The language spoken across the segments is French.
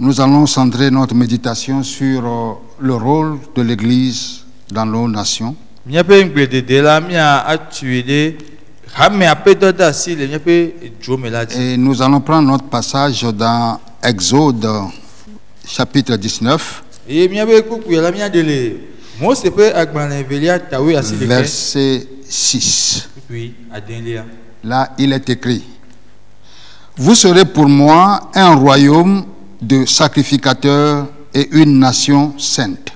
Nous allons centrer notre méditation sur le rôle de l'Église dans nos nations. Et nous allons prendre notre passage dans Exode, chapitre 19, verset 6. Là, il est écrit: vous serez pour moi un royaume de sacrificateurs et une nation sainte.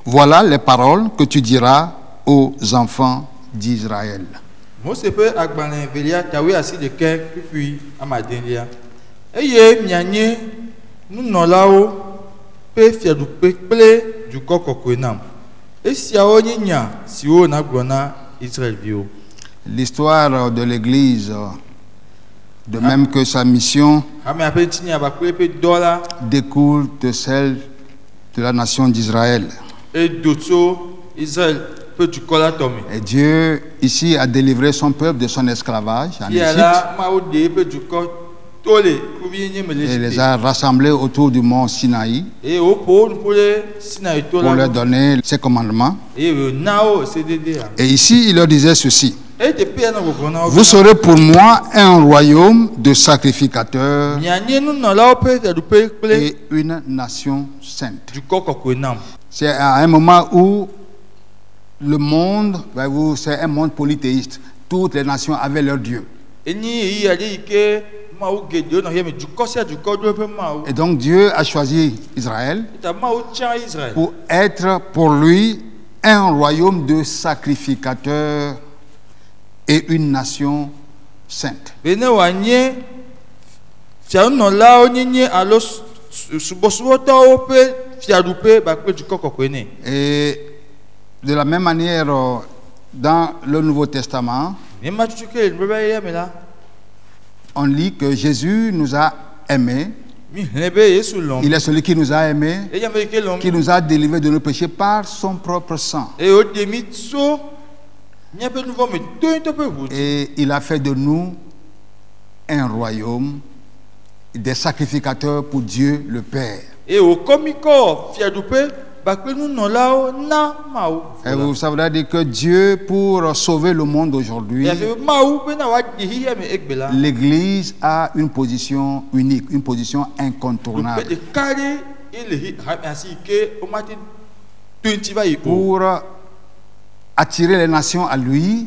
Voilà les paroles que tu diras aux enfants d'Israël. L'histoire de l'Église, de même que sa mission, découle de celle de la nation d'Israël. Et Dieu ici a délivré son peuple de son esclavage en Égypte et les a rassemblés autour du mont Sinaï pour leur donner ses commandements. Et ici, il leur disait ceci: vous serez pour moi un royaume de sacrificateurs et une nation sainte. C'est à un moment où le monde, c'est un monde polythéiste. Toutes les nations avaient leur Dieu. Et donc Dieu a choisi Israël pour être pour lui un royaume de sacrificateurs et une nation sainte. Et de la même manière, dans le Nouveau Testament, on lit que Jésus nous a aimés. Il est celui qui nous a aimés, qui nous a délivrés de nos péchés par son propre sang. Et il a fait de nous un royaume des sacrificateurs pour Dieu le Père. Et vous savez dire que Dieu, pour sauver le monde aujourd'hui, l'Église a une position unique, une position incontournable. Pour attirer les nations à lui,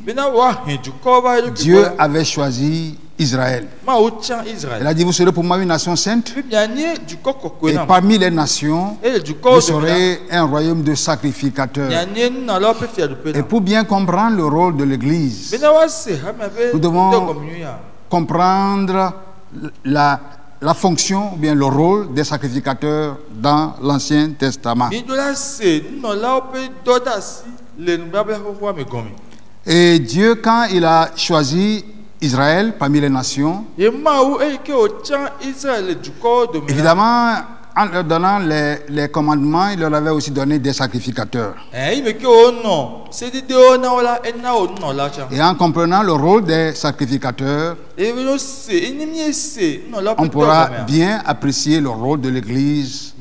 Dieu avait choisi Israël. Il a dit: vous serez pour moi une nation sainte, et parmi les nations, vous serez un royaume de sacrificateurs. Et pour bien comprendre le rôle de l'Église, nous devons comprendre la fonction, ou bien le rôle des sacrificateurs dans l'Ancien Testament. Et Dieu, quand il a choisi Israël parmi les nations, évidemment, en leur donnant les commandements, il leur avait aussi donné des sacrificateurs. Et en comprenant le rôle des sacrificateurs, on pourra bien apprécier le rôle de l'Église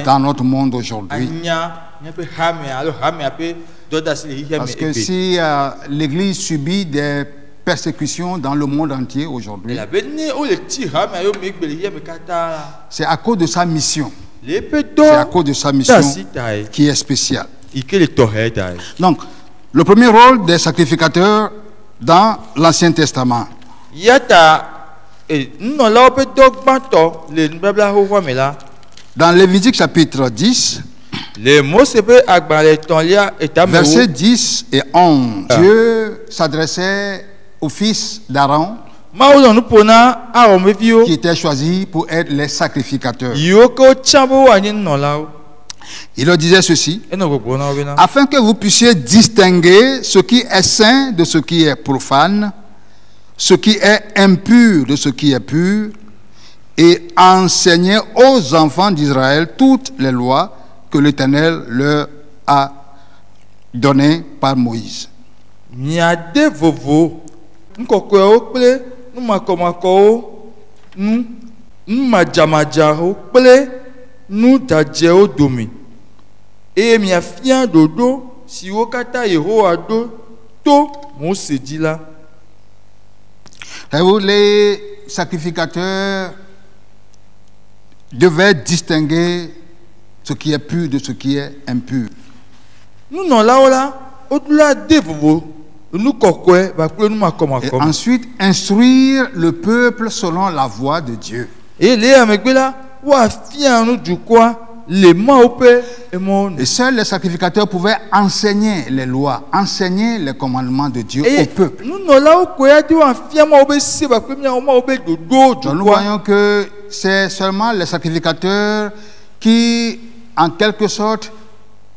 dans notre monde aujourd'hui. Parce que si l'Église subit des persécutions dans le monde entier aujourd'hui, c'est à cause de sa mission. C'est à cause de sa mission qui est spéciale. Donc, le premier rôle des sacrificateurs dans l'Ancien Testament. Dans Lévitique chapitre 10, versets 10 et 11, Dieu s'adressait au fils d'Aaron, qui était choisi pour être les sacrificateurs. Il leur disait ceci: afin que vous puissiez distinguer ce qui est saint de ce qui est profane, ce qui est impur de ce qui est pur, et enseigner aux enfants d'Israël toutes les lois que l'Éternel leur a données par Moïse. nous t'adjeo domi. Et mi afia dodo si okata yero ado to mo se dit là. Vous, les sacrificateurs devaient distinguer ce qui est pur de ce qui est impur. Nous non là au-delà de vous nous kokwe ba pour nous makoma et ensuite instruire le peuple selon la voie de Dieu. Et les amegela wa fia nous du quoi les maopé et mon. Et seuls les sacrificateurs pouvaient enseigner les lois, enseigner les commandements de Dieu au peuple. Nous non là au quoi tu wa fia maopé c'est ba premier au maopé do do. Nous voyons que c'est seulement les sacrificateurs qui en quelque sorte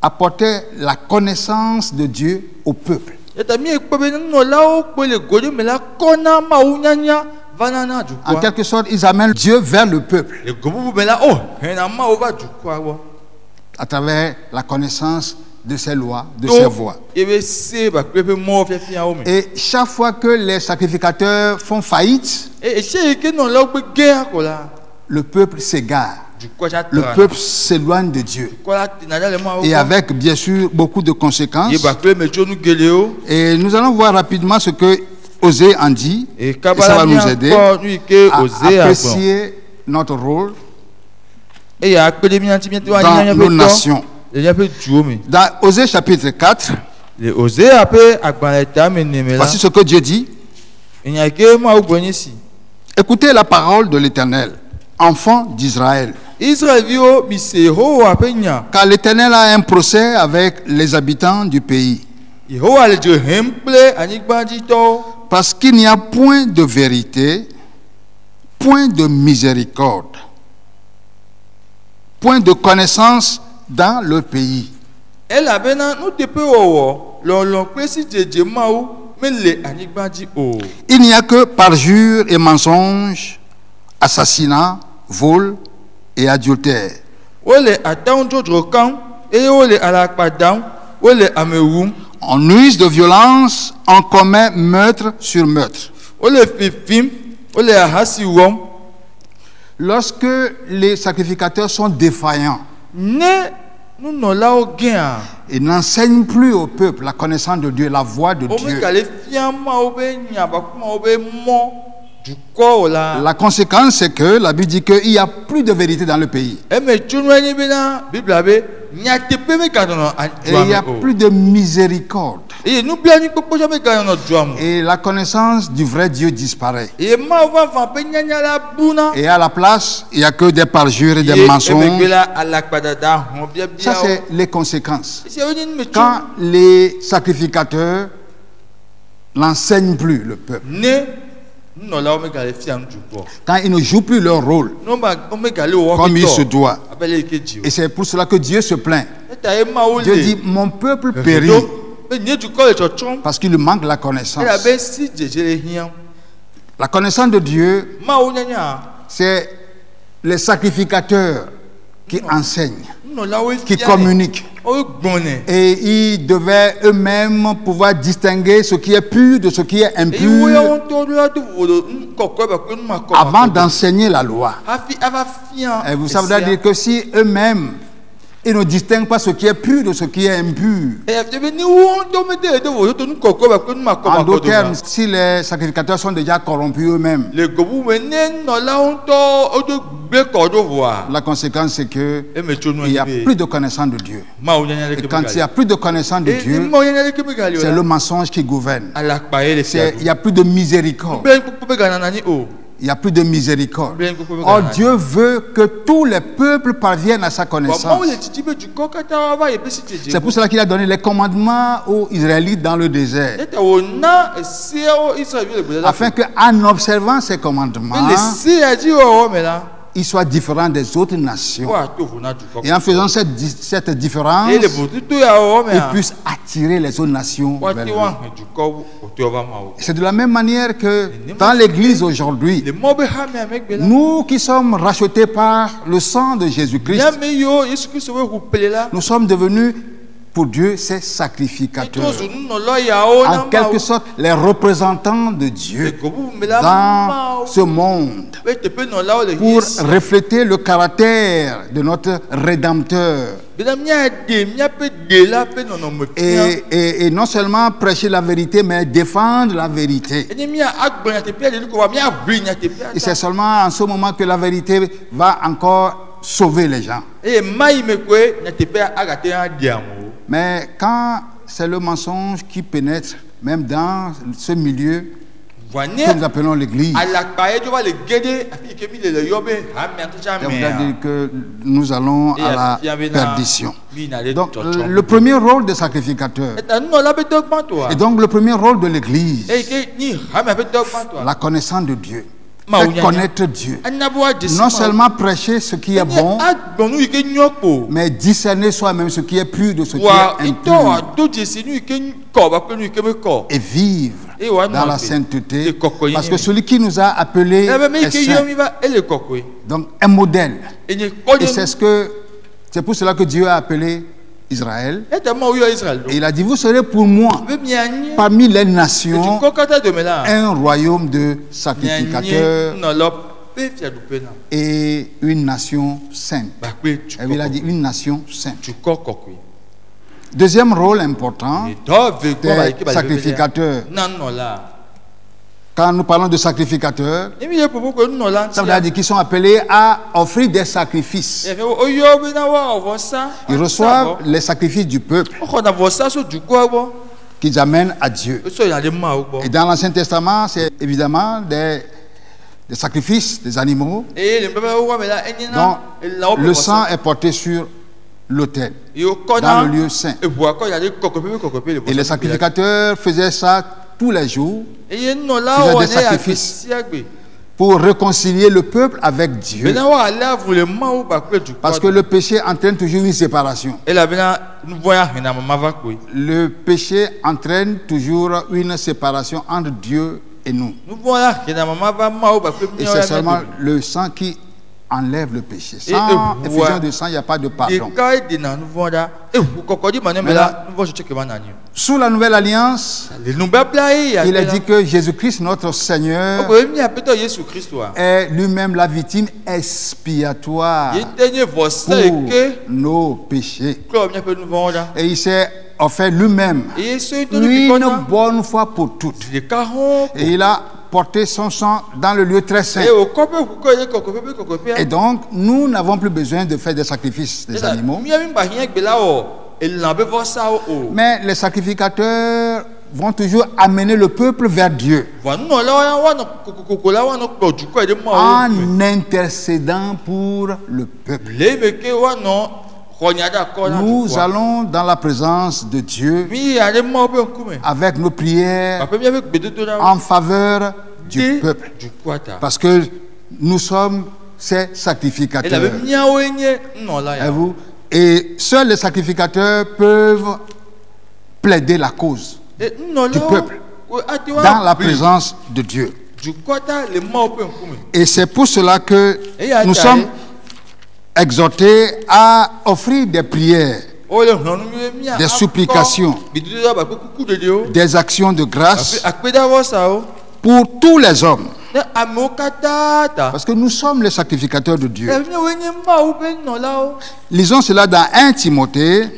apportaient la connaissance de Dieu au peuple. En quelque sorte, ils amènent Dieu vers le peuple à travers la connaissance de ses lois, de ses voies. Et chaque fois que les sacrificateurs font faillite, le peuple s'égare. Le peuple s'éloigne de Dieu. Et avec, bien sûr, beaucoup de conséquences. Et nous allons voir rapidement ce que Osée en dit. Et ça va nous aider à apprécier notre rôle dans nos nations. Dans Osée chapitre 4, voici ce que Dieu dit. Écoutez la parole de l'Éternel, enfants d'Israël. Car l'Éternel a un procès avec les habitants du pays. Parce qu'il n'y a point de vérité, point de miséricorde, point de connaissance dans le pays. Il n'y a que parjure et mensonge, assassinat, vol et adultère. On use de violence, on commet meurtre sur meurtre. Lorsque les sacrificateurs sont défaillants, ils n'enseignent plus au peuple la connaissance de Dieu, la voix de Dieu. La conséquence, c'est que la Bible dit qu'il n'y a plus de vérité dans le pays. Et il n'y a plus de miséricorde. Et la connaissance du vrai Dieu disparaît. Et à la place, il n'y a que des parjures et des mensonges. Ça, c'est les conséquences. Quand les sacrificateurs n'enseignent plus le peuple, quand ils ne jouent plus leur rôle comme il se doit. Et c'est pour cela que Dieu se plaint. Dieu dit, mon peuple périt parce qu'il lui manque la connaissance. La connaissance de Dieu, c'est les sacrificateurs qui enseignent, qui communiquent. Et ils devaient eux-mêmes pouvoir distinguer ce qui est pur de ce qui est impur avant d'enseigner la loi. Et vous savez dire que si eux-mêmes ils ne distinguent pas ce qui est pur de ce qui est impur. En d'autres termes, si les sacrificateurs sont déjà corrompus eux-mêmes, la conséquence c'est que il n'y a plus de connaissance de Dieu. Et quand il n'y a plus de connaissance de Dieu, c'est le mensonge qui gouverne. Il n'y a plus de miséricorde. Il n'y a plus de miséricorde. Or, Dieu veut que tous les peuples parviennent à sa connaissance. C'est pour cela qu'il a donné les commandements aux Israélites dans le désert. Afin qu'en observant ces commandements, ils soient différents des autres nations. Et en faisant cette différence, ils puissent attirer les autres nations vers lui. C'est de la même manière que dans l'église aujourd'hui, nous qui sommes rachetés par le sang de Jésus-Christ, nous sommes devenus pour Dieu, c'est sacrificateurs. En quelque sorte, les représentants de Dieu dans ce monde pour refléter le caractère de notre Rédempteur. Et non seulement prêcher la vérité, mais défendre la vérité. Et c'est seulement en ce moment que la vérité va encore sauver les gens. Mais quand c'est le mensonge qui pénètre, même dans ce milieu que nous appelons l'Église, c'est-à-dire que nous allons à la perdition. Donc, le premier rôle des sacrificateurs, et donc le premier rôle de l'Église, la connaissance de Dieu. Faire connaître Dieu. Non seulement prêcher ce qui est bon, mais discerner soi-même ce qui est pur de ce qui est impur. Et vivre dans la sainteté. Parce que celui qui nous a appelés est saint. Donc un modèle. Et c'est pour cela que Dieu a appelé Israël. Et il a dit, vous serez pour moi parmi les nations un royaume de sacrificateurs et une nation sainte. Et il a dit une nation sainte. Deuxième rôle important des sacrificateurs. Quand nous parlons de sacrificateurs, ça veut dire qu'ils sont appelés à offrir des sacrifices. Ils reçoivent les sacrifices du peuple qu'ils amènent à Dieu. Et dans l'Ancien Testament, c'est évidemment des sacrifices des animaux dont le sang est porté sur l'autel, dans le lieu saint. Et les sacrificateurs faisaient ça tous les jours, faisaient des sacrifices pour réconcilier le peuple avec Dieu. Parce que le péché entraîne toujours une séparation. Le péché entraîne toujours une séparation entre Dieu et nous. Et c'est seulement le sang qui enlève le péché. Sans effusion de sang, il n'y a pas de pardon. Sous la nouvelle alliance, il est dit que Jésus-Christ, notre Seigneur, est lui-même la victime expiatoire pour nos péchés. Et il s'est offert lui-même une bonne fois pour toutes. Et il a porté son sang dans le lieu très saint. Et donc, nous n'avons plus besoin de faire des sacrifices des animaux. Mais les sacrificateurs vont toujours amener le peuple vers Dieu en intercédant pour le peuple. Nous allons dans la présence de Dieu avec nos prières en faveur du peuple. Parce que nous sommes ces sacrificateurs. Et seuls les sacrificateurs peuvent plaider la cause du peuple dans la présence de Dieu. Et c'est pour cela que nous sommes exhortés à offrir des prières, des supplications, des actions de grâce pour tous les hommes. Parce que nous sommes les sacrificateurs de Dieu. Lisons cela dans 1 Timothée,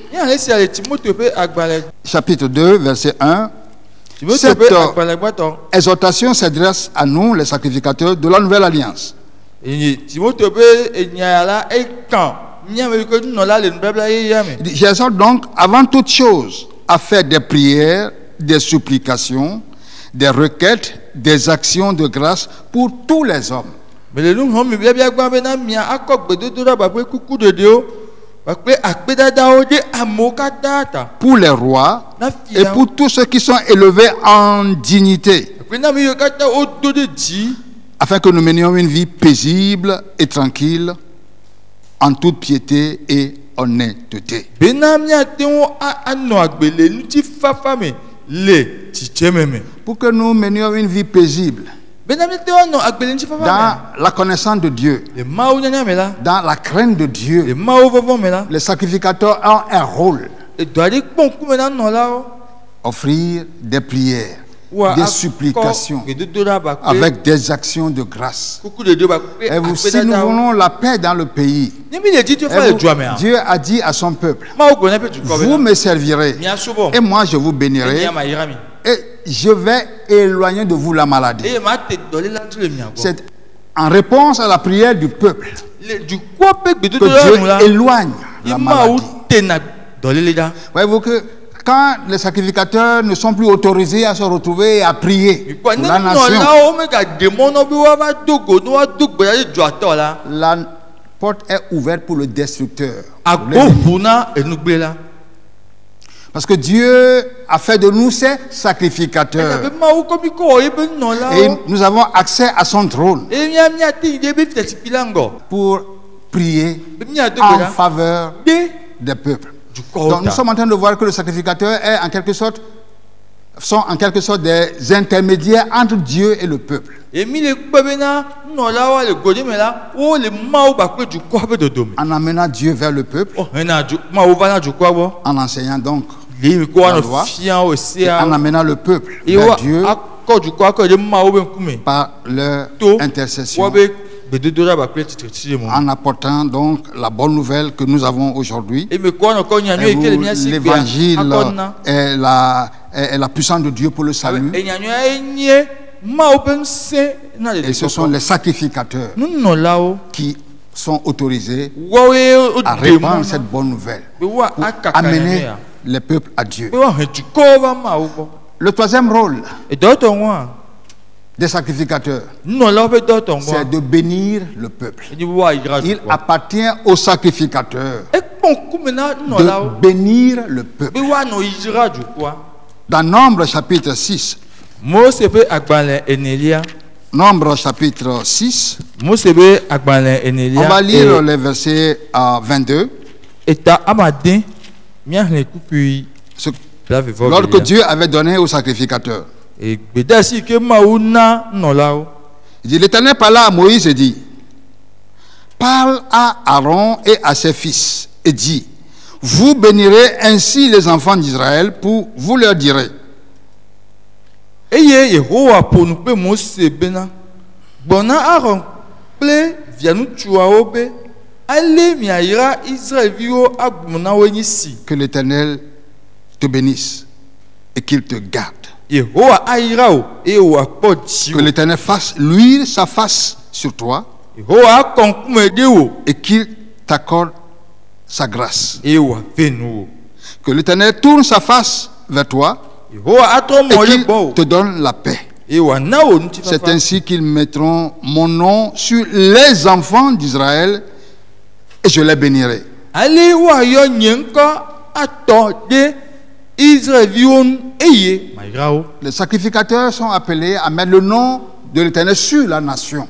chapitre 2, verset 1. Cette exhortation s'adresse à nous, les sacrificateurs de la nouvelle alliance. J'exhorte donc avant toute chose à faire des prières, des supplications, des requêtes, des actions de grâce pour tous les hommes. Pour les rois et pour tous ceux qui sont élevés en dignité, afin que nous menions une vie paisible et tranquille, en toute piété et honnêteté. Pour que nous menions une vie paisible, dans la connaissance de Dieu, dans la crainte de Dieu, les sacrificateurs ont un rôle offrir des prières, des supplications, avec des actions de grâce. Et vous, si nous voulons la paix dans le pays, Dieu a dit à son peuple, vous me servirez et moi je vous bénirai et je vais éloigner de vous la maladie. C'est en réponse à la prière du peuple que Dieu éloigne la maladie. Voyez-vous que quand les sacrificateurs ne sont plus autorisés à se retrouver et à prier pour la nation, la porte est ouverte pour le destructeur. Parce que Dieu a fait de nous ses sacrificateurs. Et nous avons accès à son trône pour prier en faveur des peuples. Donc nous sommes en train de voir que le sacrificateur est sont en quelque sorte des intermédiaires entre Dieu et le peuple. En amenant Dieu vers le peuple, en enseignant donc la loi, et en amenant le peuple vers Dieu par leur intercession, en apportant donc la bonne nouvelle que nous avons aujourd'hui. L'évangile est la puissance de Dieu pour le salut. Et ce sont les sacrificateurs qui sont autorisés à répandre cette bonne nouvelle pour amener les peuples à Dieu. Le troisième rôle des sacrificateurs, c'est de bénir le peuple. Il appartient aux sacrificateurs de bénir le peuple. Dans Nombre chapitre 6, Nombre chapitre 6, on va lire les versets 22. Lorsque Dieu avait donné aux sacrificateurs, il dit, l'Éternel parla à Moïse et dit, parle à Aaron et à ses fils et dit, vous bénirez ainsi les enfants d'Israël, pour vous leur direz, que l'Éternel te bénisse et qu'il te garde. Que l'Éternel fasse luire sa face sur toi et qu'il t'accorde sa grâce. Que l'Éternel tourne sa face vers toi et qu'il te donne la paix. C'est ainsi qu'ils mettront mon nom sur les enfants d'Israël et je les bénirai. Les sacrificateurs sont appelés à mettre le nom de l'Éternel sur la nation,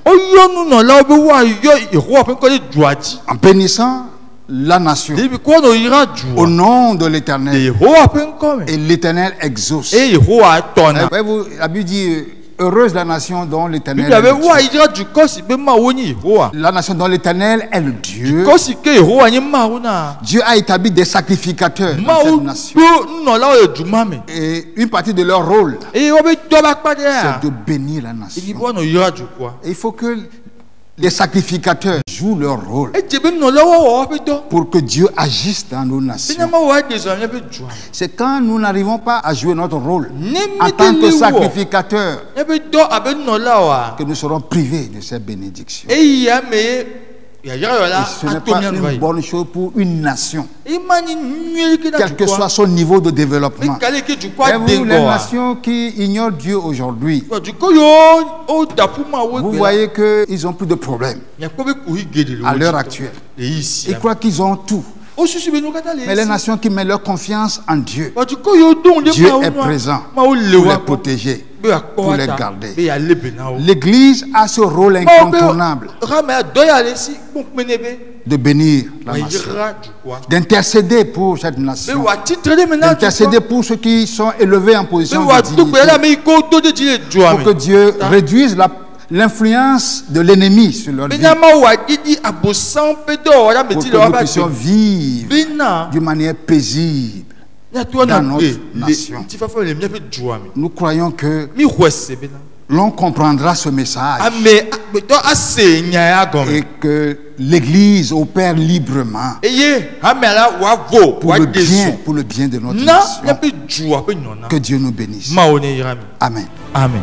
en bénissant la nation au nom de l'Éternel. Et l'Éternel exauce. La Bible dit, heureuse la nation dont l'Éternel est le Dieu. La nation dont l'Éternel est le Dieu. Dieu a établi des sacrificateurs dans cette nation. Et une partie de leur rôle, c'est de bénir la nation. Et il faut que les sacrificateurs jouent leur rôle pour que Dieu agisse dans nos nations. C'est quand nous n'arrivons pas à jouer notre rôle en tant que sacrificateurs que nous serons privés de ces bénédictions. Et ce n'est pas une bonne chose pour une nation, quel que soit son niveau de développement. Et vous, les nations qui ignorent Dieu aujourd'hui, vous voyez qu'ils ont plus de problèmes à l'heure actuelle. Ils croient qu'ils ont tout. Mais les nations qui mettent leur confiance en Dieu, Dieu est présent pour les protéger, pour les garder. L'Église a ce rôle incontournable de bénir la nation, d'intercéder pour cette nation, d'intercéder pour ceux qui sont élevés en position de dignité, pour que Dieu réduise l'influence de l'ennemi sur leur vie, pour que nous puissions vivre d'une manière paisible dans notre nation. Nous croyons que l'on comprendra ce message et que l'Église opère librement pour le bien de notre nation. Que Dieu nous bénisse. Amen. Amen.